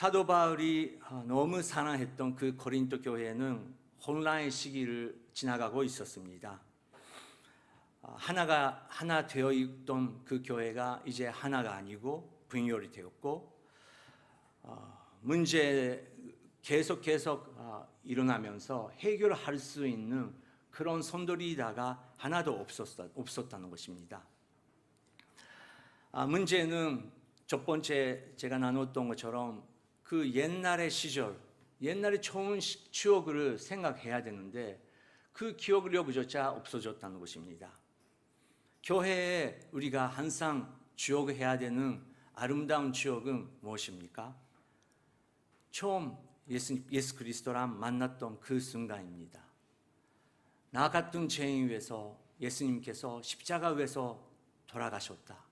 사도 바울이 너무 사랑했던 그 고린도 교회는 혼란의 시기를 지나가고 있었습니다. 하나 되어 있던 그 교회가 이제 하나가 아니고 분열이 되었고, 문제 계속 일어나면서 해결할 수 있는 그런 선도리다가 하나도 없었다는 것입니다. 문제는 첫 번째 제가 나눴던 것처럼 그 옛날의 시절, 옛날의 좋은 추억을 생각해야 되는데 그 기억력조차 없어졌다는 것입니다. 교회에 우리가 항상 기억해야 되는 아름다운 추억은 무엇입니까? 처음 예수 그리스도랑 만났던 그 순간입니다. 나 같은 죄인 위해서 예수님께서 십자가 위에서 돌아가셨다.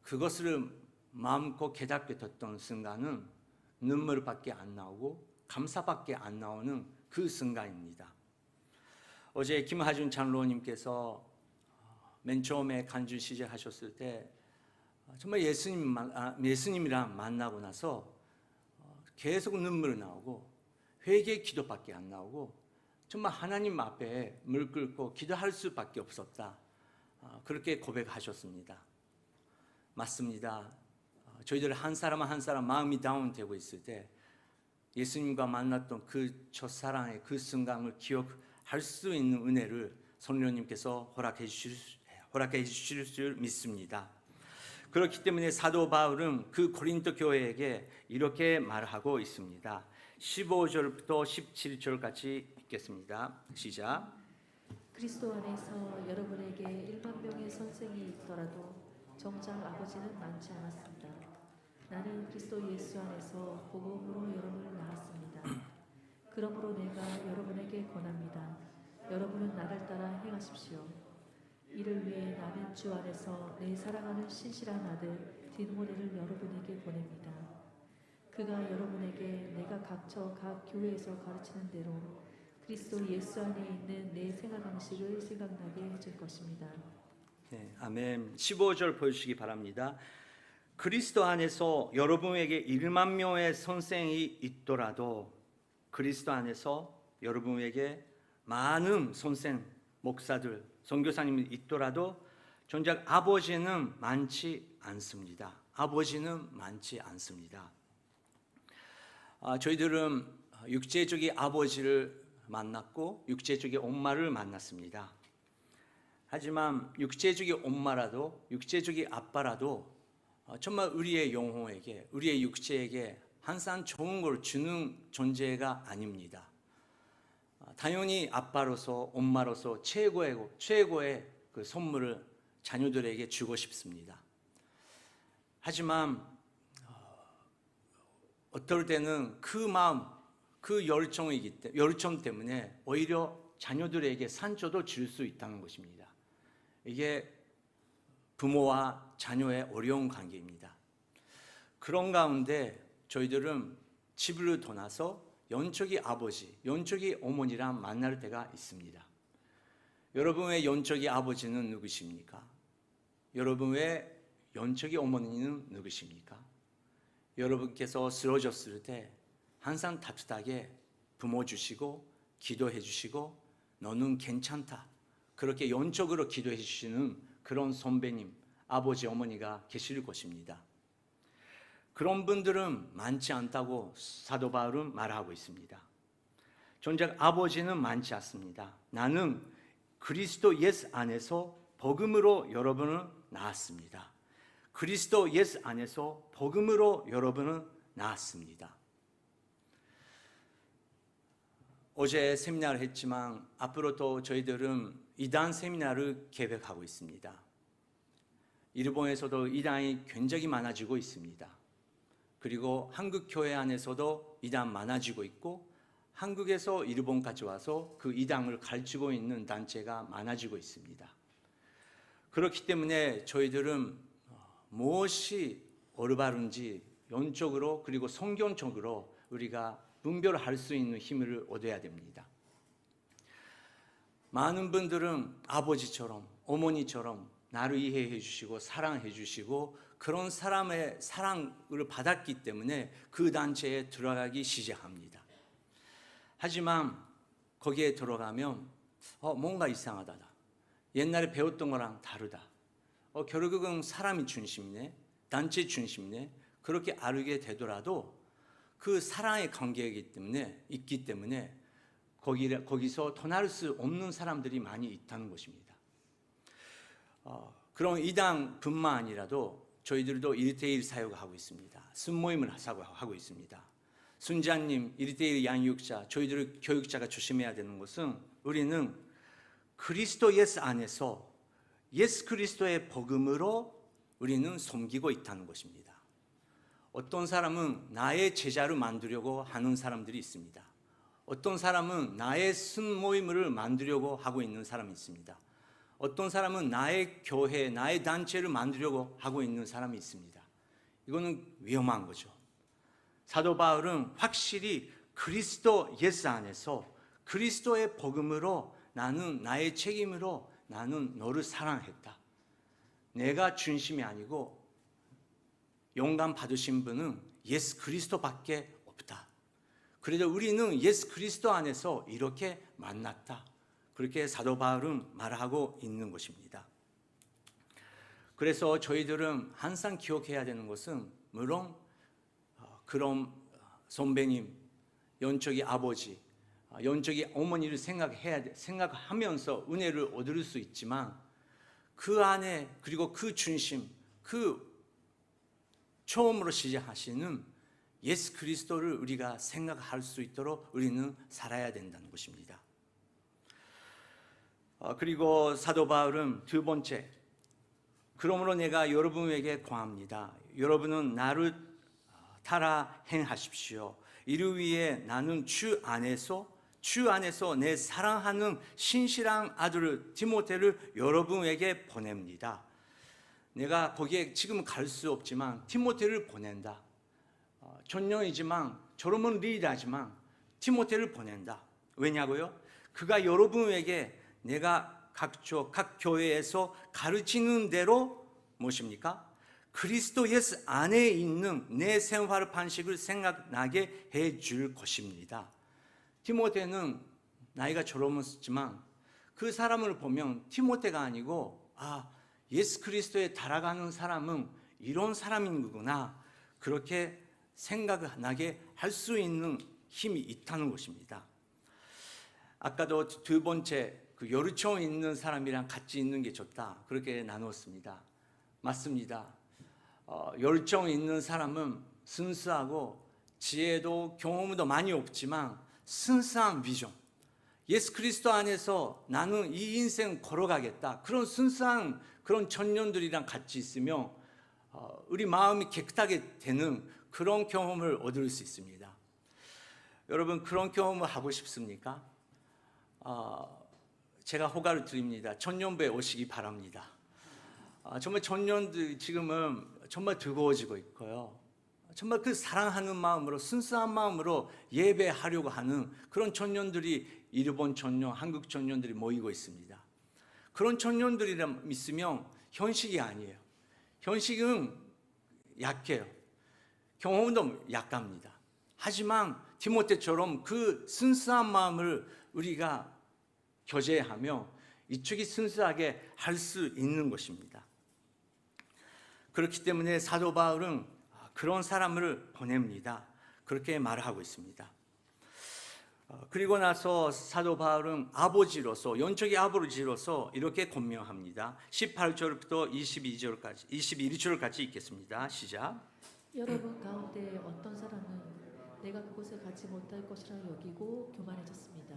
그것을 마음껏 깨닫게 됐던 순간은 눈물밖에 안 나오고 감사밖에 안 나오는 그 순간입니다. 어제 김하준 장로님께서 맨 처음에 간주 시작하셨을 때 정말 예수님이랑 만나고 나서 계속 눈물이 나오고 회개 기도밖에 안 나오고 정말 하나님 앞에 무릎 꿇고 기도할 수밖에 없었다. 그렇게 고백하셨습니다. 맞습니다. 저희들 한 사람 한 사람 마음이 다운되고 있을 때 예수님과 만났던 그 첫사랑의 그 순간을 기억할 수 있는 은혜를 성령님께서 허락해 주실 줄 믿습니다. 그렇기 때문에 사도 바울은 그 고린도 교회에게 이렇게 말하고 있습니다. 15절부터 17절까지 읽겠습니다. 시작. 그리스도 안에서 여러분에게 1만 명의 선생이 있더라도 정작 아버지는 많지 않았습니다. 나는 그리스도 예수 안에서 복음으로 여러분을 낳았습니다. 그러므로 내가 여러분에게 권합니다. 여러분은 나를 따라 행하십시오. 이를 위해 나는 주 안에서 내 사랑하는 신실한 아들 디모데를 여러분에게 보냅니다. 그가 여러분에게 내가 각처 각 교회에서 가르치는 대로 그리스도 예수 안에 있는 내 생활 방식을 생각나게 해줄 것입니다. 네, 아멘. 15절 보여주시기 바랍니다. 그리스도 안에서 여러분에게 1만 명의 선생이 있더라도 그리스도 안에서 여러분에게 많은 선생, 목사들, 선교사님이 있더라도 정작 아버지는 많지 않습니다. 아버지는 많지 않습니다. 저희들은 육체적인 아버지를 만났고 육체적인 엄마를 만났습니다. 하지만 육체적인 엄마라도 육체적인 아빠라도 정말 우리의 영혼에게 우리의 육체에게 항상 좋은 걸 주는 존재가 아닙니다. 당연히 아빠로서 엄마로서 최고의 그 선물을 자녀들에게 주고 싶습니다. 하지만 어떨 때는 그 마음, 그 열정 때문에 오히려 자녀들에게 상처도 줄 수 있다는 것입니다. 이게 부모와 자녀의 어려운 관계입니다. 그런 가운데 저희들은 집을 떠나서 영적인 아버지, 영적인 어머니랑 만날 때가 있습니다. 여러분의 영적인 아버지는 누구십니까? 여러분의 영적인 어머니는 누구십니까? 여러분께서 쓰러졌을 때 항상 따뜻하게 부모주시고 기도해 주시고 너는 괜찮다. 그렇게 영적으로 기도해 주시는 그런 선배님, 아버지, 어머니가 계실 것입니다. 그런 분들은 많지 않다고 사도 바울은 말하고 있습니다. 정작 아버지는 많지 않습니다. 나는 그리스도 예수 안에서 복음으로 여러분을 낳았습니다. 그리스도 예수 안에서 복음으로 여러분을 낳았습니다. 어제 세미나를 했지만 앞으로도 저희들은 이단 세미나를 계획하고 있습니다. 일본에서도 이단이 굉장히 많아지고 있습니다. 그리고 한국 교회 안에서도 이단 많아지고 있고 한국에서 일본까지 와서 그 이단을 가르치고 있는 단체가 많아지고 있습니다. 그렇기 때문에 저희들은 무엇이 올바른지 영적으로 그리고 성경적으로 우리가 분별할 수 있는 힘을 얻어야 됩니다. 많은 분들은 아버지처럼 어머니처럼 나를 이해해 주시고 사랑해 주시고 그런 사람의 사랑을 받았기 때문에 그 단체에 들어가기 시작합니다. 하지만 거기에 들어가면 뭔가 이상하다. 옛날에 배웠던 거랑 다르다. 결국은 사람이 중심이네, 단체 중심이네, 그렇게 알게 되더라도 그 사랑의 관계이기 때문에 있기 때문에 거기서 떠날 수 없는 사람들이 많이 있다는 것입니다. 그런 이당뿐만 아니라도 저희들도 1대1 사역하고 있습니다. 순모임을 하고 있습니다. 순자님, 1대1 양육자, 저희들 교육자가 조심해야 되는 것은 우리는 그리스도 예수 안에서 예수 그리스도의 복음으로 우리는 섬기고 있다는 것입니다. 어떤 사람은 나의 제자로 만들려고 하는 사람들이 있습니다. 어떤 사람은 나의 순모임을 만들려고 하고 있는 사람이 있습니다. 어떤 사람은 나의 교회, 나의 단체를 만들려고 하고 있는 사람이 있습니다. 이거는 위험한 거죠. 사도 바울은 확실히 그리스도 예수 안에서 그리스도의 복음으로 나는 나의 책임으로 나는 너를 사랑했다. 내가 중심이 아니고 영감 받으신 분은 예수 그리스도밖에 없다. 그래서 우리는 예수 그리스도 안에서 이렇게 만났다. 그렇게 사도 바울은 말하고 있는 것입니다. 그래서 저희들은 항상 기억해야 되는 것은 물론 그런 선배님, 영적인 아버지, 영적인 어머니를 생각하면서 은혜를 얻을 수 있지만 그 안에 그리고 그 중심, 그 처음으로 시작하시는 예수 그리스도를 우리가 생각할 수 있도록 우리는 살아야 된다는 것입니다. 그리고 사도 바울은 두 번째, 그러므로 내가 여러분에게 구합니다. 여러분은 나를 따라 행하십시오. 이를 위해 나는 주 안에서 내 사랑하는 신실한 아들 디모데를 여러분에게 보냅니다. 내가 거기에 지금 갈 수 없지만 디모데를 보낸다. 전령이지만 저러면 리더지만 디모데를 보낸다. 왜냐고요? 그가 여러분에게 내가 각 교회에서 가르치는 대로 무엇입니까? 그리스도 예수 안에 있는 내 생활 방식을 생각나게 해줄 것입니다. 디모데는 나이가 젊었지만 그 사람을 보면 디모데가 아니고 예수 그리스도에 따라가는 사람은 이런 사람인 거구나, 그렇게 생각나게 할 수 있는 힘이 있다는 것입니다. 아까도 두 번째, 그 열정 있는 사람이랑 같이 있는 게 좋다, 그렇게 나눴습니다. 맞습니다. 열정 있는 사람은 순수하고 지혜도 경험도 많이 없지만 순수한 비전, 예수 그리스도 안에서 나는 이 인생 걸어가겠다, 그런 순수한 그런 청년들이랑 같이 있으면 우리 마음이 깨끗하게 되는 그런 경험을 얻을 수 있습니다. 여러분, 그런 경험을 하고 싶습니까? 제가 허가를 드립니다. 청년부에 오시기 바랍니다. 정말 청년들 지금은 정말 뜨거워지고 있고요. 정말 그 사랑하는 마음으로, 순수한 마음으로 예배하려고 하는 그런 청년들이, 일본 청년, 한국 청년들이 모이고 있습니다. 그런 청년들이랑 있으면 현식이 아니에요. 현식은 약해요. 경험도 약합니다. 하지만 디모데처럼 그 순수한 마음을 우리가 교제하며 이쪽이 순수하게 할 수 있는 것입니다. 그렇기 때문에 사도 바울은 그런 사람을 보냅니다. 그렇게 말하고 있습니다. 그리고 나서 사도 바울은 아버지로서, 영적인 아버지로서 이렇게 권면합니다. 18절부터 21절까지 읽겠습니다. 시작. 여러분 가운데 어떤 사람은 내가 그곳에 가지 못할 것이라 여기고 교만해졌습니다.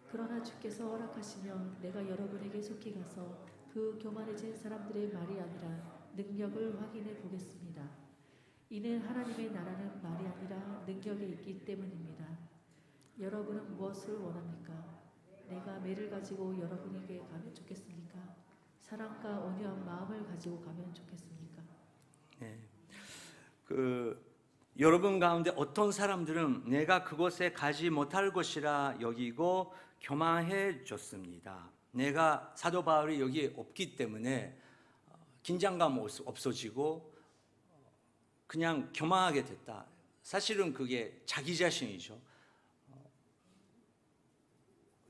그러나 주께서 허락하시면 내가 여러분에게 속히 가서 그 교만해진 사람들의 말이 아니라 능력을 확인해 보겠습니다. 이는 하나님의 나라는 말이 아니라 능력이 있기 때문입니다. 여러분은 무엇을 원합니까? 내가 매를 가지고 여러분에게 가면 좋겠습니까? 사랑과 온유한 마음을 가지고 가면 좋겠습니까? 네. 여러분 가운데 어떤 사람들은 내가 그곳에 가지 못할 것이라 여기고 교만해졌습니다. 내가, 사도 바울이 여기에 없기 때문에 긴장감 없어지고 그냥 교만하게 됐다. 사실은 그게 자기 자신이죠.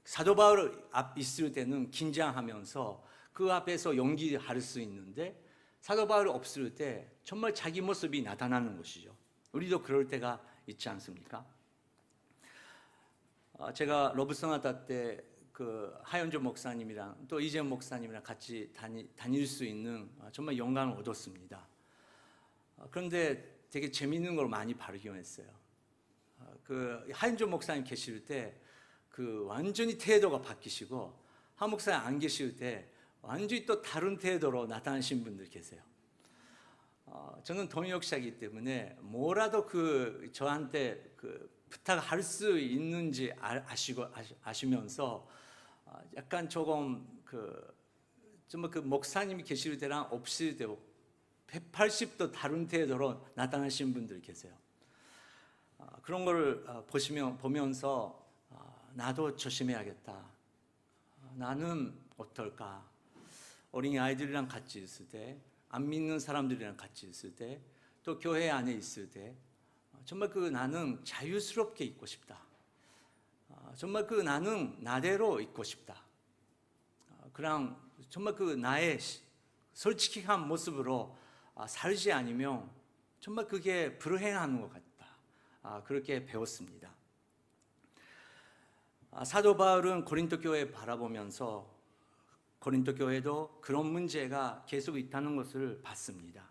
사도 바울 앞 있을 때는 긴장하면서 그 앞에서 연기할 수 있는데 사도 바울 없을 때 정말 자기 모습이 나타나는 것이죠. 우리도 그럴 때가 있지 않습니까? 제가 러브소나타 때 그 하연조 목사님이랑 또 이재현 목사님이랑 같이 다닐 수 있는 정말 영광을 얻었습니다. 그런데 되게 재미있는 걸 많이 발견했어요. 그 하연조 목사님 계실 때 그 완전히 태도가 바뀌시고 한 목사님 안 계실 때 완전히 또 다른 태도로 나타나신 분들 계세요. 저는 동역자이기 때문에 뭐라도 그 저한테 그 부탁할 수 있는지 아시면서 약간 조금 정말 그 목사님이 계실 때랑 없을 때 180도 다른 태도로 나타나신 분들 계세요. 그런 걸 보면서 나도 조심해야겠다. 나는 어떨까? 어린이 아이들이랑 같이 있을 때, 안 믿는 사람들이랑 같이 있을 때, 또 교회 안에 있을 때 정말 그 나는 자유스럽게 있고 싶다. 정말 그 나는 나대로 있고 싶다. 그냥 정말 그 나의 솔직한 모습으로 살지 않으면 정말 그게 불행한 것 같다. 그렇게 배웠습니다. 사도 바울은 고린도 교회 바라보면서 고린도 교회도 그런 문제가 계속 있다는 것을 봤습니다.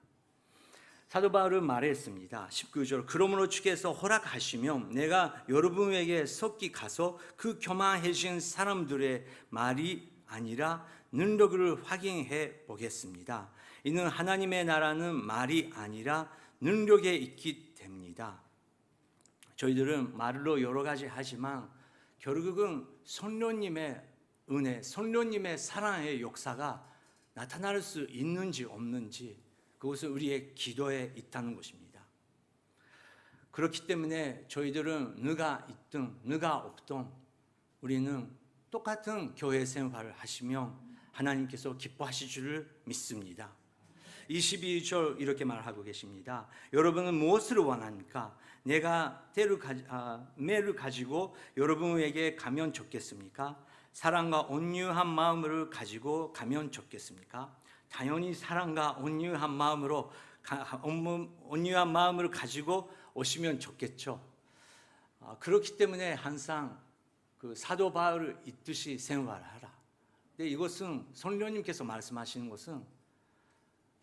사도 바울은 말했습니다. 19절 그러므로 주께서 허락하시면 내가 여러분에게 속히 가서 그 교만해진 사람들의 말이 아니라 능력을 확인해 보겠습니다. 이는 하나님의 나라는 말이 아니라 능력에 있기 때문이다. 저희들은 말로 여러 가지 하지만 결국은 성령님의 은혜, 성령님의 사랑의 역사가 나타날 수 있는지 없는지 그것은 우리의 기도에 있다는 것입니다. 그렇기 때문에 저희들은 누가 있든 누가 없든 우리는 똑같은 교회 생활을 하시면 하나님께서 기뻐하실 줄을 믿습니다. 22절 이렇게 말하고 계십니다. 여러분은 무엇을 원합니까? 내가 매를 가지고 여러분에게 가면 좋겠습니까? 사랑과 온유한 마음을 가지고 가면 좋겠습니까? 당연히 사랑과 온유한 마음으로 온유한 마음을 가지고 오시면 좋겠죠. 그렇기 때문에 항상 그 사도 바울을 있듯이 생활하라. 근데 이것은 성령님께서 말씀하시는 것은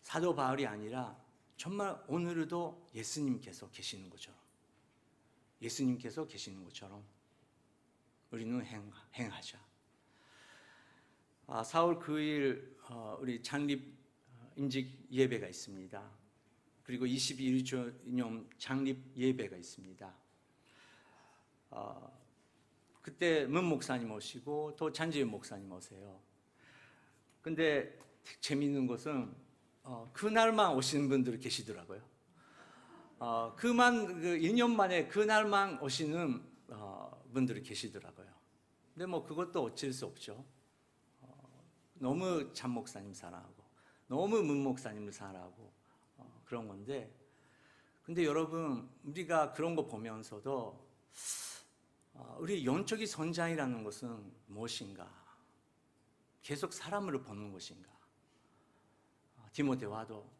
사도 바울이 아니라 정말 오늘도 예수님께서 계시는 것처럼 예수님께서 계시는 것처럼 우리는 행하자. 4월 9일 우리 창립 임직 예배가 있습니다. 그리고 21주년 창립 예배가 있습니다. 그때 문 목사님 오시고 또 잔지윤 목사님 오세요. 근데 재미있는 것은 그날만 오시는 분들이 계시더라고요. 그 1년 만에 그날만 오시는 분들이 계시더라고요. 근데 뭐 그것도 어쩔 수 없죠. 너무 장 목사님 사랑하고 너무 문 목사님을 사랑하고 그런 건데, 근데 여러분 우리가 그런 거 보면서도 우리 영적인 성장이라는 것은 무엇인가? 계속 사람을 보는 것인가? 디모데와도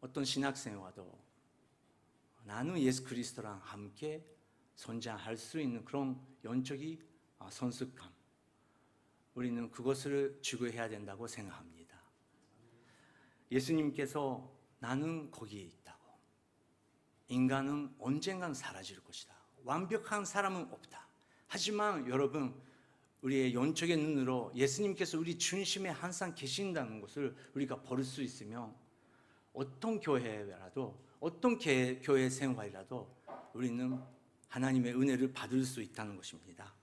어떤 신학생와도 나는 예수 그리스도랑 함께 성장할 수 있는 그런 영적인 성숙감, 우리는 그것을 추구해야 된다고 생각합니다. 예수님께서 나는 거기에 있다고, 인간은 언젠간 사라질 것이다, 완벽한 사람은 없다. 하지만 여러분 우리의 영적인 눈으로 예수님께서 우리 중심에 항상 계신다는 것을 우리가 볼 수 있으면 어떤 교회라도 어떤 교회 생활이라도 우리는 하나님의 은혜를 받을 수 있다는 것입니다.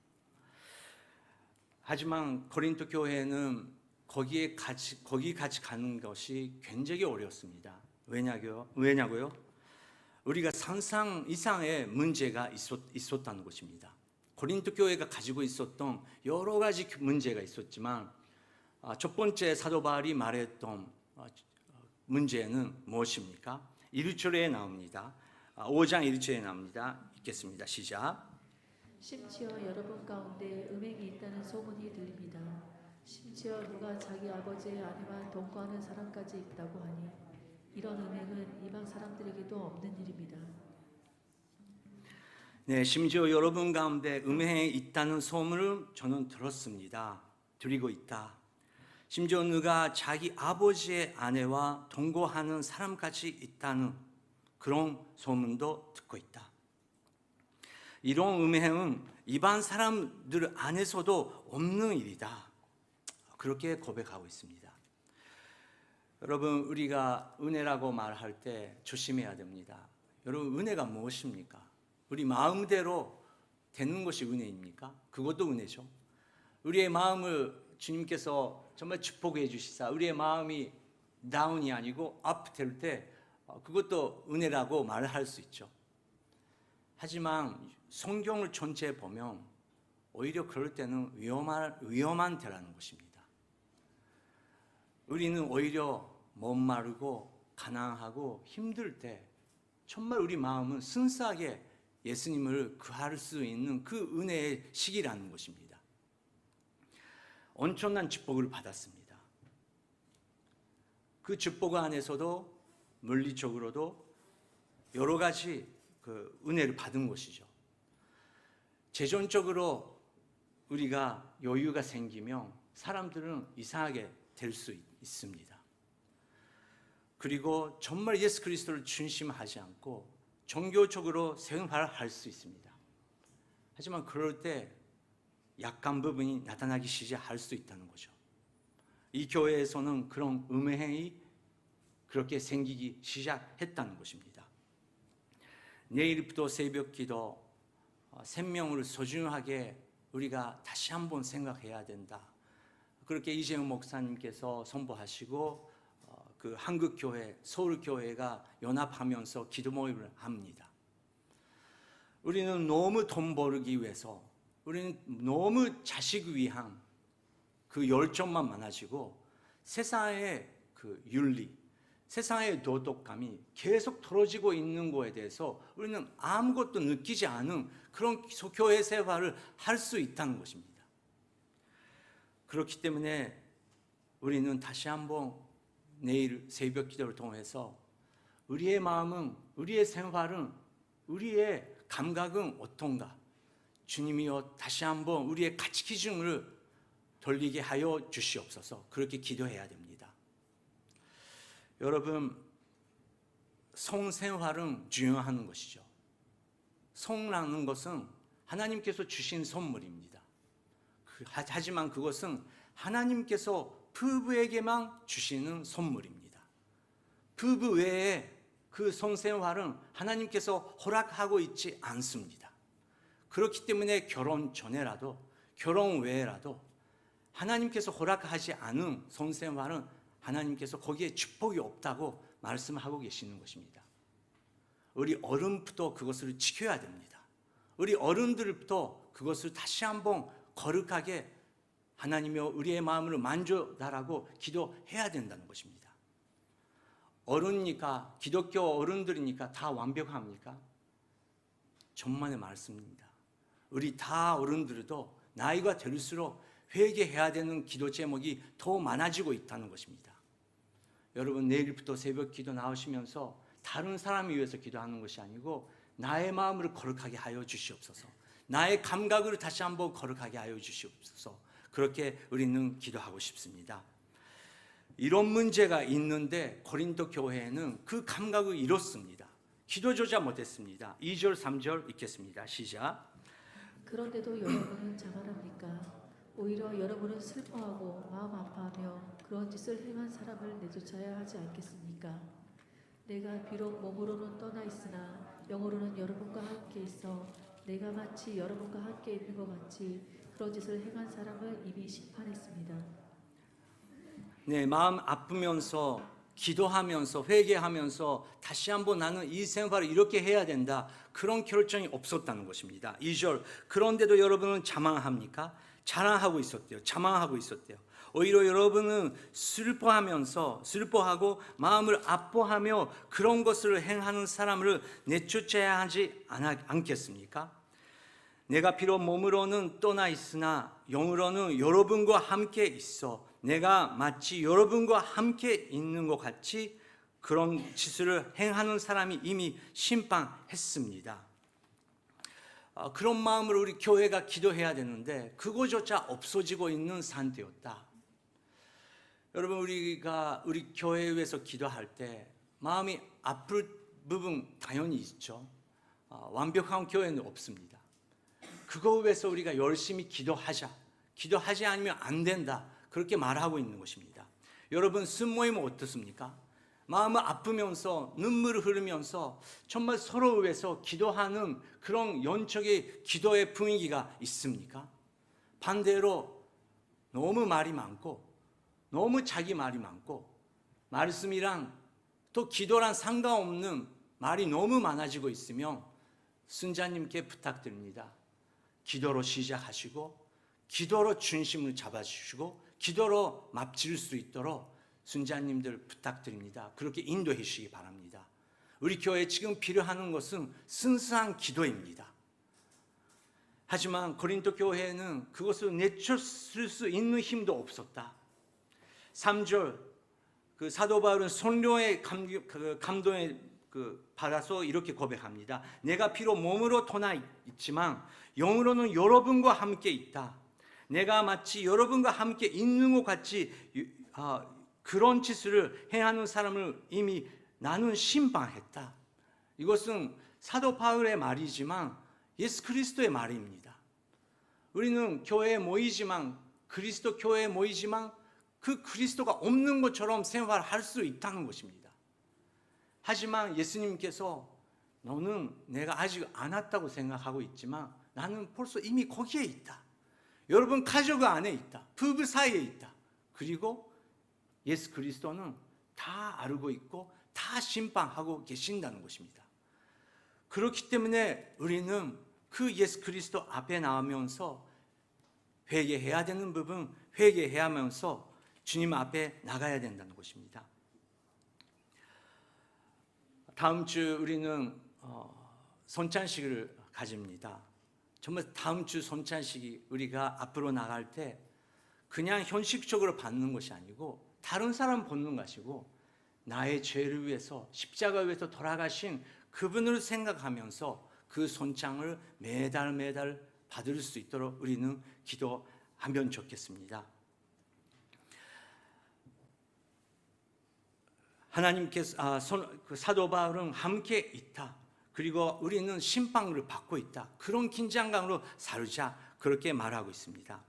하지만 고린도 교회는 거기까지 가는 것이 굉장히 어렵습니다. 왜냐고요? 우리가 상상 이상의 문제가 있었다는 것입니다. 고린도 교회가 가지고 있었던 여러 가지 문제가 있었지만 첫 번째 사도 바울이 말했던 문제는 무엇입니까? 1절에 나옵니다. 5장 1절에 나옵니다. 읽겠습니다. 시작. 심지어 여러분 가운데 음행이 있다는 소문이 들립니다. 심지어 누가 자기 아버지의 아내와 동거하는 사람까지 있다고 하니 이런 음행은 이방 사람들에게도 없는 일입니다. 네, 심지어 여러분 가운데 음행이 있다는 소문을 저는 들었습니다. 들리고 있다. 심지어 누가 자기 아버지의 아내와 동거하는 사람까지 있다는 그런 소문도 듣고 있다. 이런 음행은 일반 사람들 안에서도 없는 일이다. 그렇게 고백하고 있습니다. 여러분, 우리가 은혜라고 말할 때 조심해야 됩니다. 여러분, 은혜가 무엇입니까? 우리 마음대로 되는 것이 은혜입니까? 그것도 은혜죠. 우리의 마음을 주님께서 정말 축복해 주시사 우리의 마음이 다운이 아니고 업 될 때 그것도 은혜라고 말할 수 있죠. 하지만 성경을 전체에 보면 오히려 그럴 때는 위험한 때라는 것입니다. 우리는 오히려 목마르고 가난하고 힘들 때 정말 우리 마음은 순수하게 예수님을 구할 수 있는 그 은혜의 시기라는 것입니다. 엄청난 축복을 받았습니다. 그 축복 안에서도 물리적으로도 여러 가지 그 은혜를 받은 것이죠. 재정적으로 우리가 여유가 생기면 사람들은 이상하게 될 수 있습니다. 그리고 정말 예수 그리스도를 중심하지 않고 종교적으로 생활할 수 있습니다. 하지만 그럴 때 약한 부분이 나타나기 시작할 수 있다는 거죠. 이 교회에서는 그런 음행이 그렇게 생기기 시작했다는 것입니다. 내일부터 새벽 기도 생명을 소중하게 우리가 다시 한번 생각해야 된다. 그렇게 이재용 목사님께서 선포하시고 그 한국교회, 서울교회가 연합하면서 기도 모임을 합니다. 우리는 너무 돈 벌기 위해서, 우리는 너무 자식 위한 그 열정만 많아지고 세상의 그 윤리, 세상의 도덕감이 계속 떨어지고 있는 거에 대해서 우리는 아무것도 느끼지 않은 그런 교회 생활을 할 수 있다는 것입니다. 그렇기 때문에 우리는 다시 한번 내일 새벽 기도를 통해서 우리의 마음은, 우리의 생활은, 우리의 감각은 어떤가? 주님이여 다시 한번 우리의 가치 기준을 돌리게 하여 주시옵소서. 그렇게 기도해야 됩니다. 여러분, 성생활은 중요한 것이죠. 성라는 것은 하나님께서 주신 선물입니다. 하지만 그것은 하나님께서 부부에게만 주시는 선물입니다. 부부 외에 그 성생활은 하나님께서 허락하고 있지 않습니다. 그렇기 때문에 결혼 전에라도 결혼 외에라도 하나님께서 허락하지 않은 성생활은 하나님께서 거기에 축복이 없다고 말씀하고 계시는 것입니다. 우리 어른부터 그것을 지켜야 됩니다. 우리 어른들부터 그것을 다시 한번 거룩하게 하나님이여 우리의 마음을 만져달라고 기도해야 된다는 것입니다. 어른이니까, 기독교 어른들이니까 다 완벽합니까? 천만의 말씀입니다. 우리 다 어른들도 나이가 들수록 회개해야 되는 기도 제목이 더 많아지고 있다는 것입니다. 여러분, 내일부터 새벽 기도 나오시면서 다른 사람을 위해서 기도하는 것이 아니고 나의 마음을 거룩하게 하여 주시옵소서. 나의 감각을 다시 한번 거룩하게 하여 주시옵소서. 그렇게 우리는 기도하고 싶습니다. 이런 문제가 있는데 고린도 교회에는 그 감각을 잃었습니다. 기도조차 못했습니다. 2절 3절 읽겠습니다. 시작. 그런데도 여러분은 자만합니까? 오히려 여러분은 슬퍼하고 마음 아파하며 그런 짓을 행한 사람을 내쫓아야 하지 않겠습니까? 내가 비록 몸으로는 떠나 있으나 영으로는 여러분과 함께 있어 내가 마치 여러분과 함께 있는 것 같이 그런 짓을 행한 사람을 이미 심판했습니다. 네, 마음 아프면서 기도하면서 회개하면서 다시 한번 나는 이 생활을 이렇게 해야 된다. 그런 결정이 없었다는 것입니다. 2절. 그런데도 여러분은 자망합니까? 자랑하고 있었대요. 자망하고 있었대요. 오히려 여러분은 슬퍼하고 마음을 아파하며 그런 것을 행하는 사람을 내쫓아야 하지 않겠습니까? 내가 비록 몸으로는 떠나 있으나 영으로는 여러분과 함께 있어 내가 마치 여러분과 함께 있는 것 같이 그런 짓을 행하는 사람이 이미 심판했습니다. 그런 마음으로 우리 교회가 기도해야 되는데 그거조차 없어지고 있는 상태였다. 여러분, 우리가 우리 교회에 위해서 기도할 때 마음이 아플 부분 당연히 있죠. 완벽한 교회는 없습니다. 그거 위해서 우리가 열심히 기도하지 않으면 안 된다, 그렇게 말하고 있는 것입니다. 여러분, 순모임은 어떻습니까? 마음을 아프면서 눈물을 흐르면서 정말 서로 위해서 기도하는 그런 영적인 기도의 분위기가 있습니까? 반대로 너무 말이 많고 너무 자기 말이 많고 말씀이랑 또 기도랑 상관없는 말이 너무 많아지고 있으면 순자님께 부탁드립니다. 기도로 시작하시고 기도로 중심을 잡아주시고 기도로 맞질 수 있도록 순자님들 부탁드립니다. 그렇게 인도해 주시기 바랍니다. 우리 교회에 지금 필요한 것은 순수한 기도입니다. 하지만 고린도 교회는 그것을 내쫓을 수 있는 힘도 없었다. 3절 그 사도 바울은 성령의 감동에 받아서 이렇게 고백합니다. 내가 비록 몸으로 떠나 있지만 영으로는 여러분과 함께 있다. 내가 마치 여러분과 함께 있는 것 같이 그런 짓을 행하는 사람을 이미 나는 심판했다. 이것은 사도 바울의 말이지만 예수 그리스도의 말입니다. 우리는 교회에 모이지만 그리스도 교회에 모이지만 그 그리스도가 없는 것처럼 생활할 수 있다는 것입니다. 하지만 예수님께서 너는 내가 아직 안 왔다고 생각하고 있지만 나는 벌써 이미 거기에 있다. 여러분 가족 안에 있다. 부부 사이에 있다. 그리고 예수 그리스도는 다 알고 있고 다 심판하고 계신다는 것입니다. 그렇기 때문에 우리는 그 예수 그리스도 앞에 나오면서 회개해야 되는 부분 회개해야 하면서 주님 앞에 나가야 된다는 것입니다. 다음 주 우리는 손찬식을 가집니다. 정말 다음 주 손찬식이 우리가 앞으로 나갈 때 그냥 형식적으로 받는 것이 아니고 다른 사람 보는 것이고 나의 죄를 위해서 십자가 위에서 돌아가신 그분을 생각하면서 그 손창을 매달 받을 수 있도록 우리는 기도하면 좋겠습니다. 하나님께서 사도 바울은 함께 있다. 그리고 우리는 심판을 받고 있다. 그런 긴장감으로 살자. 그렇게 말하고 있습니다.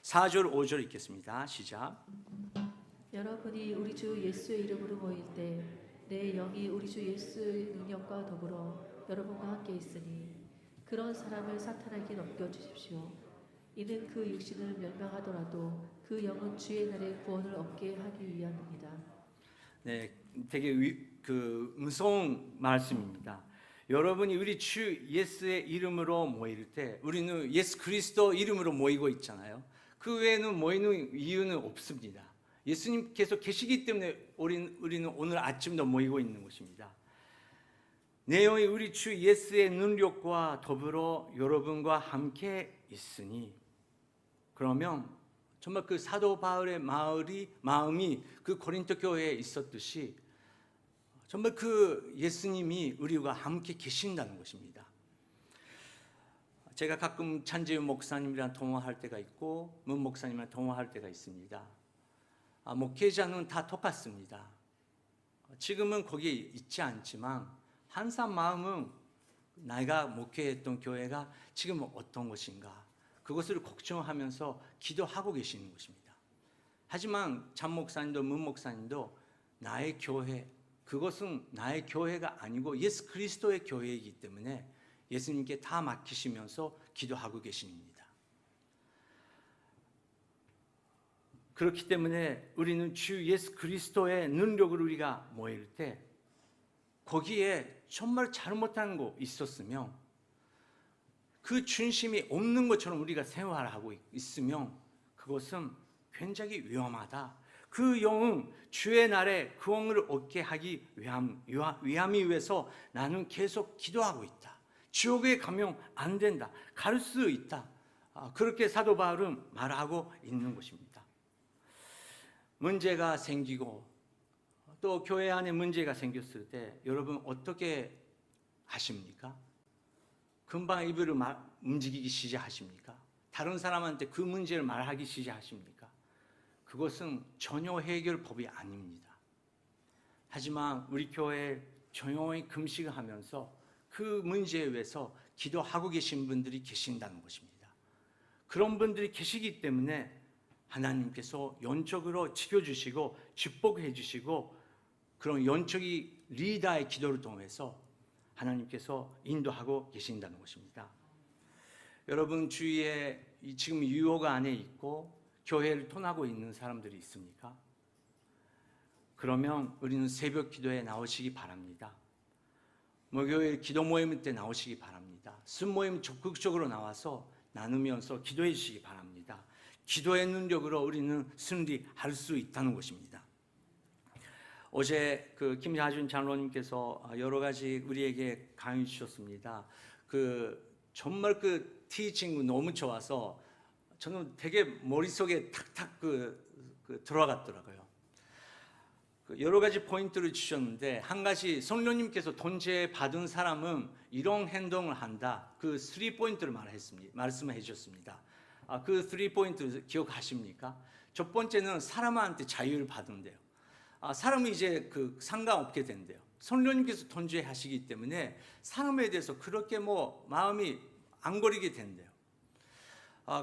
4절 5절 읽겠습니다. 시작. 여러분이 우리 주 예수의 이름으로 모일 때 내 영이 우리 주 예수의 능력과 더불어 여러분과 함께 있으니 그런 사람을 사탄에게 넘겨주십시오. 이는 그 육신을 멸망하더라도 그 영은 주의 날에 구원을 얻게 하기 위함입니다. 네, 되게 무서운 말씀입니다. 여러분이 우리 주 예수의 이름으로 모일 때 우리는 예수 그리스도 이름으로 모이고 있잖아요. 그 외에는 모이는 이유는 없습니다. 예수님께서 계시기 때문에 우리는 오늘 아침도 모이고 있는 것입니다. 내용이 우리 주 예수의 능력과 더불어 여러분과 함께 있으니 그러면 정말 그 사도 바울의 마음이 그 고린도 교회에 있었듯이 정말 그 예수님이 우리와 함께 계신다는 것입니다. 제가 가끔 찬지윤 목사님이랑 통화할 때가 있고 문 목사님이랑 통화할 때가 있습니다. 목회자는 다 똑같습니다. 지금은 거기에 있지 않지만 항상 마음은 내가 목회했던 교회가 지금 어떤 것인가 그것을 걱정하면서 기도하고 계시는 것입니다. 하지만 참 목사님도 문 목사님도 나의 교회 그것은 나의 교회가 아니고 예수 그리스도의 교회이기 때문에 예수님께 다 맡기시면서 기도하고 계십니다. 그렇기 때문에 우리는 주 예수 그리스도의 능력으로 우리가 모일 때 거기에 정말 잘못한 거 있었으면 그 중심이 없는 것처럼 우리가 생활하고 있으면 그것은 굉장히 위험하다. 그 영은 주의 날에 그 영을 얻게 하기 위함이 위해서 나는 계속 기도하고 있다. 지옥에 가면 안 된다. 갈 수 있다. 그렇게 사도 바울은 말하고 있는 것입니다. 문제가 생기고 또 교회 안에 문제가 생겼을 때 여러분 어떻게 하십니까? 금방 입을 움직이기 시작하십니까? 다른 사람한테 그 문제를 말하기 시작하십니까? 그것은 전혀 해결법이 아닙니다. 하지만 우리 교회에 조용히 금식을 하면서 그 문제에 의해서 기도하고 계신 분들이 계신다는 것입니다. 그런 분들이 계시기 때문에 하나님께서 영적으로 지켜주시고 축복해 주시고 그런 영적인 리더의 기도를 통해서 하나님께서 인도하고 계신다는 것입니다. 여러분 주위에 지금 유혹 안에 있고 교회를 떠나고 있는 사람들이 있습니까? 그러면 우리는 새벽 기도에 나오시기 바랍니다. 목요일 기도 모임 때 나오시기 바랍니다. 순모임 적극적으로 나와서 나누면서 기도해 주시기 바랍니다. 기도의 능력으로 우리는 승리할 수 있다는 것입니다. 어제 김하준 장로님께서 여러 가지 우리에게 강의 주셨습니다. 정말 티칭 너무 좋아서 저는 되게 머릿속에 탁탁 들어갔더라고요. 여러 가지 포인트를 주셨는데 한 가지 성령님께서 돈제 받은 사람은 이런 행동을 한다. 3포인트를 말씀해 주셨습니다. 그 3포인트 기억하십니까? 첫 번째는 사람한테 자유를 받은대요. 사람이 이제 상관없게 된대요. 성령님께서 통제하시기 때문에 사람에 대해서 그렇게 마음이 안 거리게 된대요.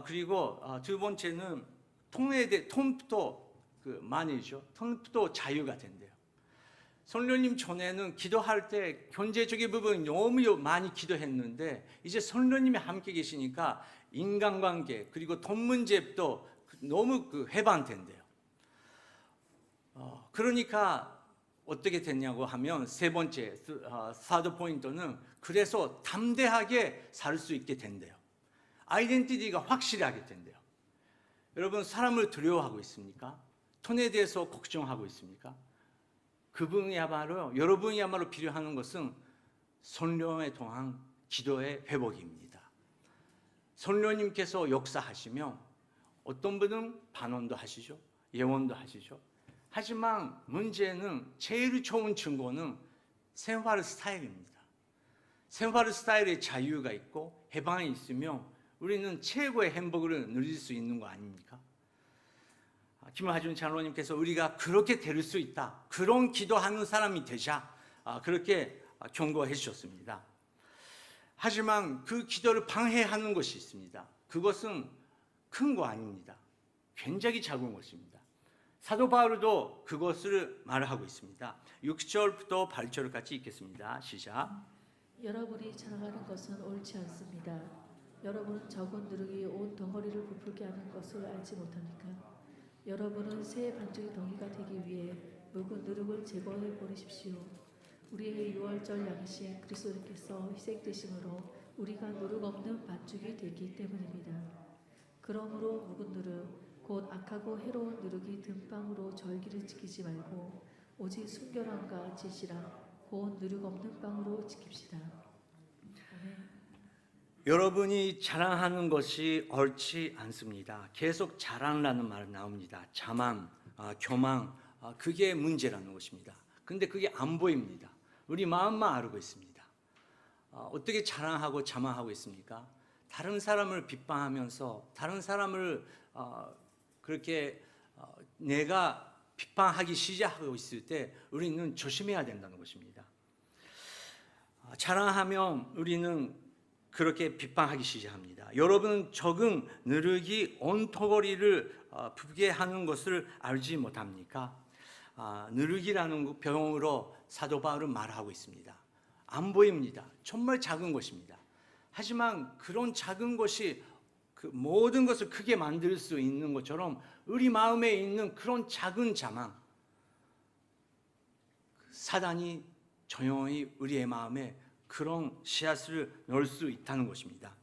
그리고 두 번째는 톤부터 톤부터 자유가 된대요. 성령님 전에는 기도할 때 경제적인 부분 너무 많이 기도했는데 이제 성령님이 함께 계시니까 인간관계 그리고 돈 문제도 너무 해방된대요. 그러니까 어떻게 됐냐고 하면 세 번째, 사드 포인트는 그래서 담대하게 살 수 있게 된대요. 아이덴티티가 확실하게 된대요. 여러분 사람을 두려워하고 있습니까? 돈에 대해서 걱정하고 있습니까? 여러분이야말로 필요한 것은 성령의 통한 기도의 회복입니다. 성령님께서 역사하시면 어떤 분은 반언도 하시죠. 예언도 하시죠. 하지만 문제는 제일 좋은 증거는 생활 스타일입니다. 생활 스타일에 자유가 있고 해방이 있으면 우리는 최고의 행복을 누릴 수 있는 거 아닙니까? 김하준 장로님께서 우리가 그렇게 될 수 있다. 그런 기도하는 사람이 되자. 그렇게 경고해 주셨습니다. 하지만 그 기도를 방해하는 것이 있습니다. 그것은 큰 거 아닙니다. 굉장히 작은 것입니다. 사도 바울도 그것을 말하고 있습니다. 6절부터 8절까지 읽겠습니다. 시작. 여러분이 자랑하는 것은 옳지 않습니다. 여러분은 적은 누룩이 온 덩어리를 부풀게 하는 것을 알지 못합니까? 여러분은 새 반죽의 덩이가 되기 위해 묵은 누룩을 제거해 버리십시오. 우리의 유월절 양이신 그리스도께서 희생되심으로 우리가 누룩 없는 반죽이 되기 때문입니다. 그러므로 묵은 누룩 곧 악하고 해로운 누룩이 든빵으로 절기를 지키지 말고 오직 순결함과 진실함 곧 누룩 없는 빵으로 지킵시다. 아멘. 여러분이 자랑하는 것이 옳지 않습니다. 계속 자랑라는 말 나옵니다. 자만, 교만, 그게 문제라는 것입니다. 근데 그게 안 보입니다. 우리 마음만 알고 있습니다. 어떻게 자랑하고 자만하고 있습니까? 다른 사람을 비판하면서 다른 사람을 그렇게 내가 비판하기 시작하고 있을 때 우리는 조심해야 된다는 것입니다. 자랑하면 우리는 그렇게 비판하기 시작합니다. 여러분은 적은 누룩이 온 덩어리를 부게 하는 것을 알지 못합니까? 누룩이라는 병으로 사도 바울은 말하고 있습니다. 안 보입니다. 정말 작은 것입니다. 하지만 그런 작은 것이 모든 것을 크게 만들 수 있는 것처럼 우리 마음에 있는 그런 작은 자만 사단이 조용히 우리의 마음에 그런 씨앗을 넣을 수 있다는 것입니다.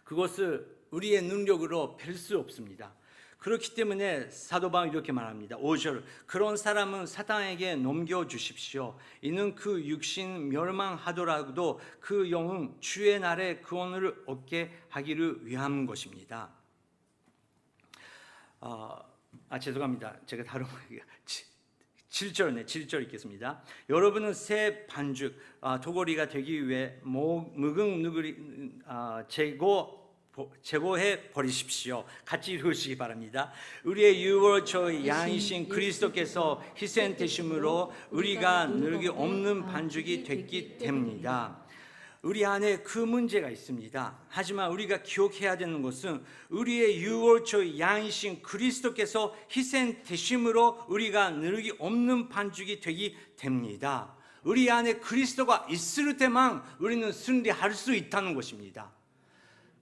그것을 우리의 능력으로 뺄 수 없습니다. 그렇기 때문에 사도 바울이 이렇게 말합니다. 5절, 그런 사람은 사탄에게 넘겨주십시오. 이는 그 육신 멸망하더라도 그 영은 주의 날에 구원을 얻게 하기를 위한 것입니다. 죄송합니다. 제가 다른 7절 읽겠습니다. 여러분은 새 반죽 도거리가 되기 위해 묵은 누구리 제거해 버리십시오. 같이 읽으시기 바랍니다. 우리의 유월초의 양이신 그리스도께서 희생되심으로 우리가 누르기 없는 반죽이 됐기 때문이다. 우리 안에 그 문제가 있습니다. 하지만 우리가 기억해야 되는 것은 우리의 유월초 양이신 그리스도께서 희생되심으로 우리가 누르기 없는 반죽이 되기 됩니다. 우리 안에 그리스도가 있을 때만 우리는 승리할 수 있다는 것입니다.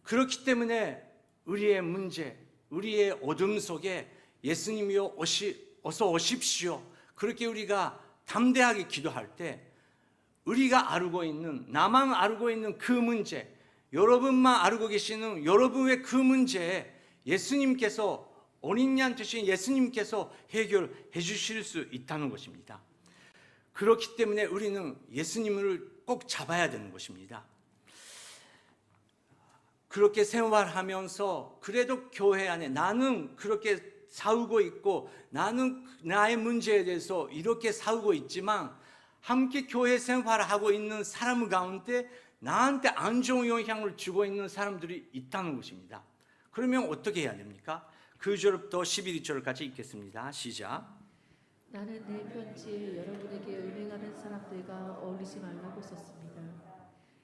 그렇기 때문에 우리의 문제, 우리의 어둠 속에 예수님이여 어서 오십시오. 그렇게 우리가 담대하게 기도할 때 우리가 알고 있는, 나만 알고 있는 그 문제, 여러분만 알고 계시는 여러분의 그 문제에 예수님께서, 어린 양 되신 예수님께서 해결해 주실 수 있다는 것입니다. 그렇기 때문에 우리는 예수님을 꼭 잡아야 되는 것입니다. 그렇게 생활하면서 그래도 교회 안에 나는 그렇게 싸우고 있고 나는 나의 문제에 대해서 이렇게 싸우고 있지만 함께 교회 생활을 하고 있는 사람 가운데 나한테 안 좋은 영향을 주고 있는 사람들이 있다는 것입니다. 그러면 어떻게 해야 됩니까? 9절부터 11절까지 읽겠습니다. 시작. 나는 내 편지에 여러분에게 음행하는 사람들과 어울리지 말라고 썼습니다.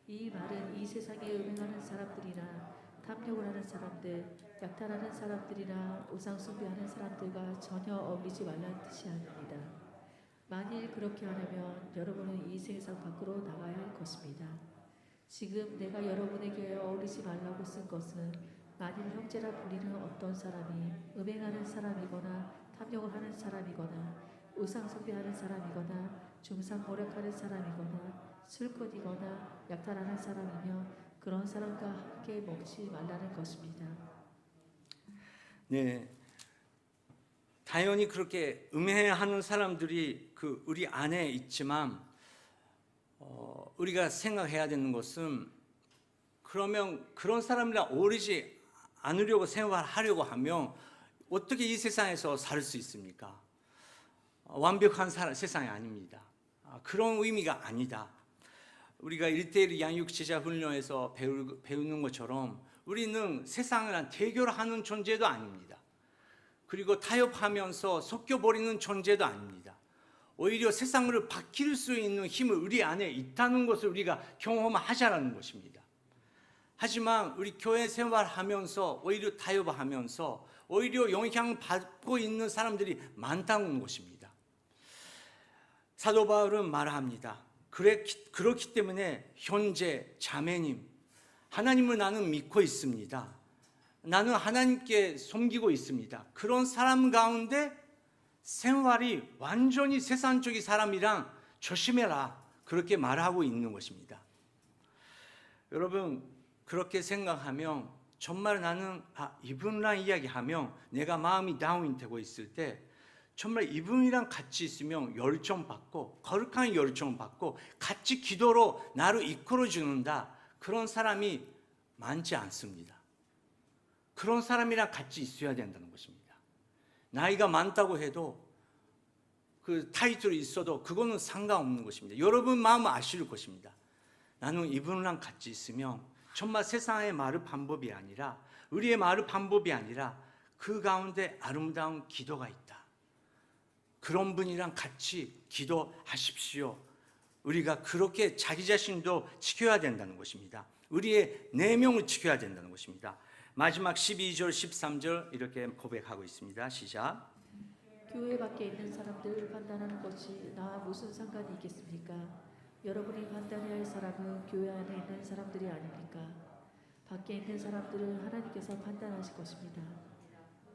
이 말은 이 세상에 음행하는 사람들이나 탐욕을 하는 사람들, 약탈하는 사람들이나 우상 숭배하는 사람들과 전혀 어울리지 말라는 뜻이 아닙니다. 만일 그렇게 하려면 여러분은 이 세상 밖으로 나가야 할 것입니다. 지금 내가 여러분에게 어울리지 말라고 쓴 것은 만일 형제라 불리는 어떤 사람이 음행하는 사람이거나 탐욕을 하는 사람이거나 우상 숭배하는 사람이거나 중상모략하는 사람이거나 술꾼이거나 약탈하는 사람이며 그런 사람과 함께 먹지 말라는 것입니다. 네, 당연히 그렇게 음해하는 사람들이 우리 안에 있지만 우리가 생각해야 되는 것은 그러면 그런 사람이랑 어울리지 않으려고 생활하려고 하면 어떻게 이 세상에서 살 수 있습니까? 완벽한 세상이 아닙니다. 그런 의미가 아니다. 우리가 1대1 양육제자 훈련에서 배우는 것처럼 우리는 세상이랑 대결하는 존재도 아닙니다. 그리고 타협하면서 섞여버리는 존재도 아닙니다. 오히려 세상을 바뀔 수 있는 힘을 우리 안에 있다는 것을 우리가 경험하자라는 것입니다. 하지만 우리 교회 생활하면서 오히려 타협하면서 오히려 영향받고 있는 사람들이 많다는 것입니다. 사도 바울은 말합니다. 그렇기 때문에 형제, 자매님, 하나님을 나는 믿고 있습니다. 나는 하나님께 섬기고 있습니다. 그런 사람 가운데 생활이 완전히 세상적인 사람이랑 조심해라. 그렇게 말하고 있는 것입니다. 여러분, 그렇게 생각하면 정말 나는 이분이랑 이야기하면 내가 마음이 다운이 되고 있을 때 정말 이분이랑 같이 있으면 열정받고 거룩한 열정받고 같이 기도로 나를 이끌어주는다. 그런 사람이 많지 않습니다. 그런 사람이랑 같이 있어야 된다는 것입니다. 나이가 많다고 해도 그 타이틀이 있어도 그거는 상관없는 것입니다. 여러분 마음을 아실 것입니다. 나는 이분이랑 같이 있으면 정말 세상의 말의 방법이 아니라 우리의 말의 방법이 아니라 그 가운데 아름다운 기도가 있다. 그런 분이랑 같이 기도하십시오. 우리가 그렇게 자기 자신도 지켜야 된다는 것입니다. 우리의 내면을 지켜야 된다는 것입니다. 마지막 12절, 13절 이렇게 고백하고 있습니다. 시작. 교회 밖에 있는 사람들 판단하는 것이 나와 무슨 상관이 있겠습니까? 여러분이 판단해야 할 사람은 교회 안에 있는 사람들이 아닙니까? 밖에 있는 사람들은 하나님께서 판단하실 것입니다.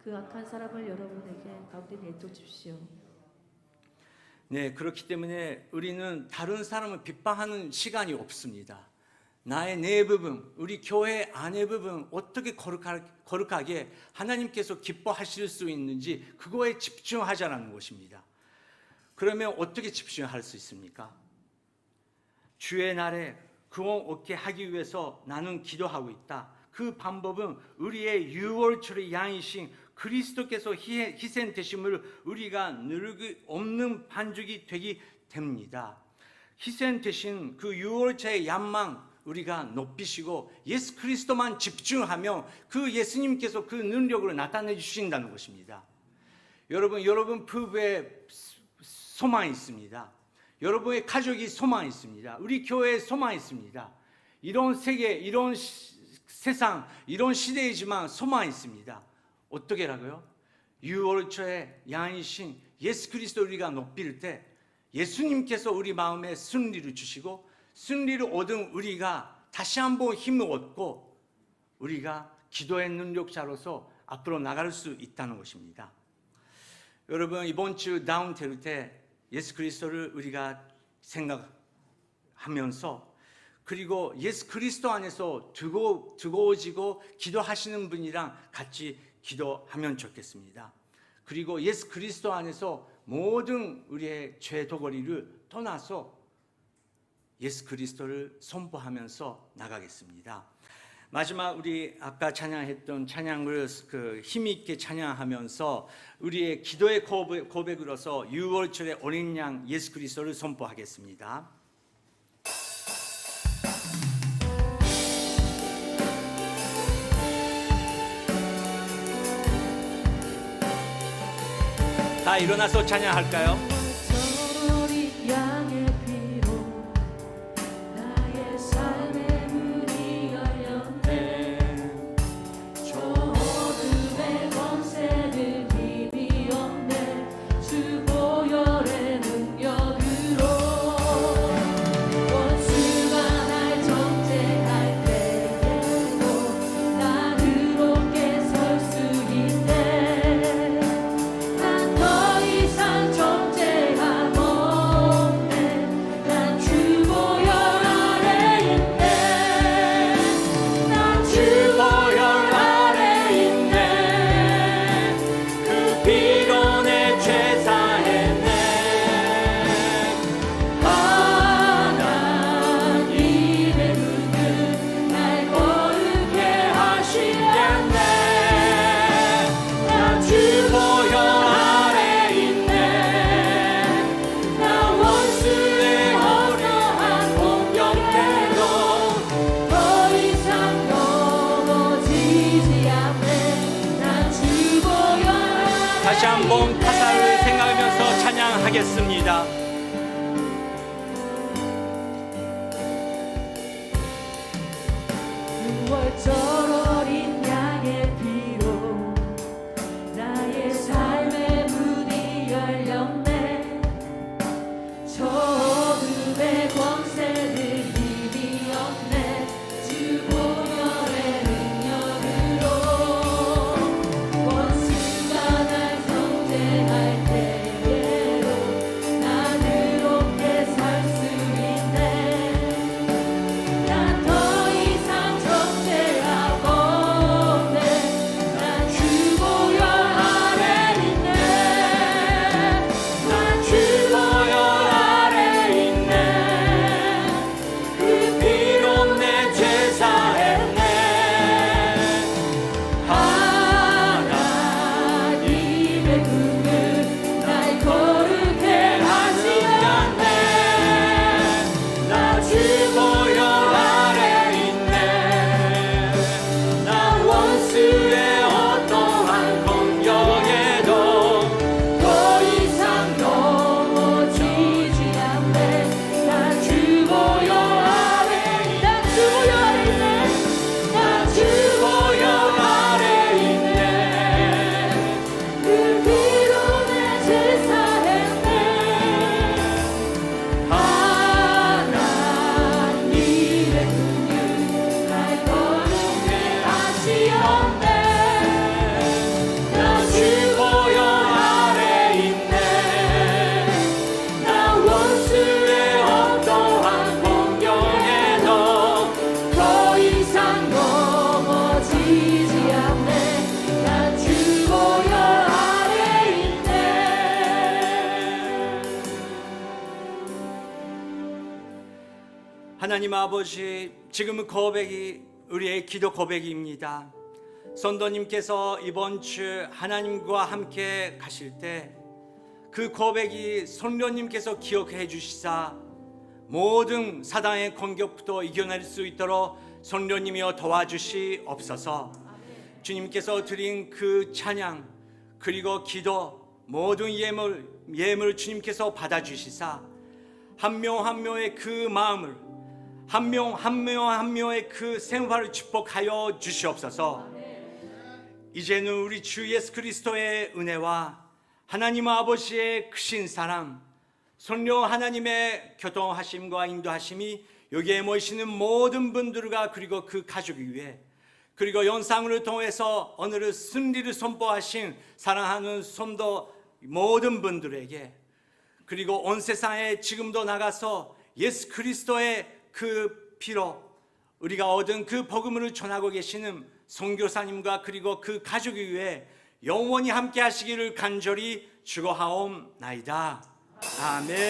그 악한 사람을 여러분에게 가운데 내쫓으십시오. 네, 그렇기 때문에 우리는 다른 사람을 비판하는 시간이 없습니다. 나의 내 부분, 우리 교회 안의 부분 어떻게 거룩하게 하나님께서 기뻐하실 수 있는지 그거에 집중하자는 것입니다. 그러면 어떻게 집중할 수 있습니까? 주의 날에 구원 얻게 하기 위해서 나는 기도하고 있다. 그 방법은 우리의 유월절의 양이신 그리스도께서 희생되심을 우리가 누르기 없는 반죽이 되기 됩니다. 희생되신 그 유월절의 양만 우리가 높이시고 예수 그리스도만 집중하면 그 예수님께서 그 능력으로 나타내 주신다는 것입니다. 여러분 부부에 소망이 있습니다. 여러분의 가족이 소망이 있습니다. 우리 교회에 소망이 있습니다. 이런 세계, 이런 세상, 이런 시대이지만 소망이 있습니다. 어떻게라고요? 유월초에 양이신 예수 그리스도 우리가 높일 때 예수님께서 우리 마음에 승리를 주시고 승리를 얻은 우리가 다시 한번 힘을 얻고 우리가 기도의 능력자로서 앞으로 나갈 수 있다는 것입니다. 여러분 이번 주 다운테일 때 예수 그리스도를 우리가 생각하면서 그리고 예수 그리스도 안에서 두고워지고 기도하시는 분이랑 같이 기도하면 좋겠습니다. 그리고 예수 그리스도 안에서 모든 우리의 죄 도거리를 떠나서 예수 그리스도를 선포하면서 나가겠습니다. 마지막 우리 아까 찬양했던 찬양을 힘 있게 찬양하면서 우리의 기도의 고백으로서 유월절의 어린 양 예수 그리스도를 선포하겠습니다. 다 일어나서 찬양할까요? 다시 한번 가사를 생각하면서 찬양하겠습니다. 유월절 어린 양의 피로 나의 삶의 문이 열렸네. 저 어둠의 권세를 힘이 없네. 주 보혈의 능력으로 원수가 날 정죄할 때에도 난 의롭게 살 수 있네. 난 더 이상 정죄하고 하나님 아버지, 지금은 고백이 우리의 기도 고백입니다. 선도님께서 이번 주 하나님과 함께 가실 때 그 고백이 선교님께서 기억해 주시사 모든 사단의 공격부터 이겨낼 수 있도록 선교님이여 도와주시옵소서. 주님께서 드린 그 찬양 그리고 기도 모든 예물 주님께서 받아주시사 한 명 한 명의 그 마음을 한 명 한 명의 그 생활을 축복하여 주시옵소서. 이제는 우리 주 예수 그리스도의 은혜와 하나님 아버지의 크신 사랑, 성령 하나님의 교통하심과 인도하심이 여기에 모이시는 모든 분들과 그리고 그 가족 위에, 그리고 영상을 통해서 오늘의 승리를 선포하신 사랑하는 성도 모든 분들에게, 그리고 온 세상에 지금도 나가서 예수 그리스도의 그 피로 우리가 얻은 그 복음을 전하고 계시는 선교사님과 그리고 그 가족 위에 영원히 함께 하시기를 간절히 축원하옵나이다. 아멘.